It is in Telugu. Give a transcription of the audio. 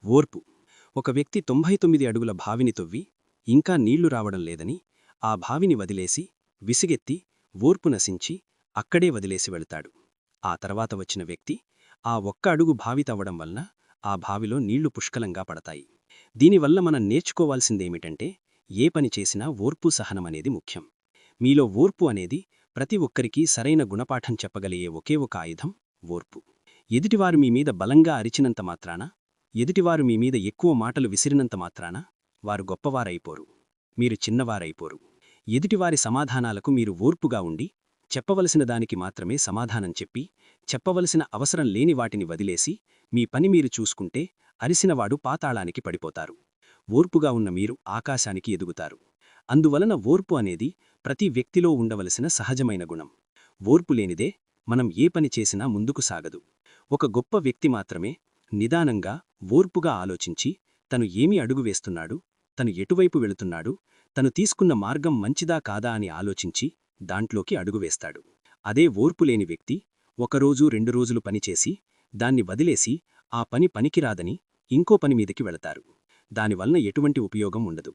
ఓర్పు. ఒక వ్యక్తి 99 అడుగుల బావిని తొవ్వి ఇంకా నీళ్లు రావడం లేదని ఆ బావిని వదిలేసి విసిగెత్తి ఓర్పు నశించి అక్కడే వదిలేసి వెళతాడు. ఆ తర్వాత వచ్చిన వ్యక్తి ఆ ఒక్క అడుగు బావి తవ్వడం వలన ఆ బావిలో నీళ్లు పుష్కలంగా పడతాయి. దీనివల్ల మనం నేర్చుకోవాల్సిందేమిటంటే ఏ పని చేసినా ఓర్పు సహనమనేది ముఖ్యం. మీలో ఓర్పు అనేది ప్రతి ఒక్కరికీ సరైన గుణపాఠం చెప్పగలిగే ఒకే ఒక ఆయుధం ఓర్పు. ఎదుటివారు మీమీద బలంగా అరిచినంత మాత్రాన, ఎదుటివారు మీమీద ఎక్కువ మాటలు విసిరినంత మాత్రాన వారు గొప్పవారైపోరు, మీరు చిన్నవారైపోరు. ఎదుటివారి సమాధానాలకు మీరు ఓర్పుగా ఉండి చెప్పవలసిన దానికి మాత్రమే సమాధానం చెప్పి, చెప్పవలసిన అవసరం లేని వాటిని వదిలేసి మీ పని మీరు చూసుకుంటే అరిసినవాడు పాతాళానికి పడిపోతారు. ఓర్పుగా ఉన్న మీరు ఆకాశానికి ఎదుగుతారు. అందువలన ఓర్పు అనేది ప్రతి వ్యక్తిలో ఉండవలసిన సహజమైన గుణం. ఓర్పు లేనిదే మనం ఏ పని చేసినా ముందుకు సాగదు. ఒక గొప్ప వ్యక్తి మాత్రమే నిదానంగా, ఓర్పుగా ఆలోచించి తను ఏమి అడుగు వేస్తున్నాడు, తను ఎటువైపు వెళుతున్నాడు, తను తీసుకున్న మార్గం మంచిదా కాదా అని ఆలోచించి దాంట్లోకి అడుగువేస్తాడు. అదే ఓర్పులేని వ్యక్తి ఒకరోజు 2 రోజులు పనిచేసి దాన్ని వదిలేసి ఆ పని పనికిరాదని ఇంకో పని మీదకి వెళతారు. దానివలన ఎటువంటి ఉపయోగం ఉండదు.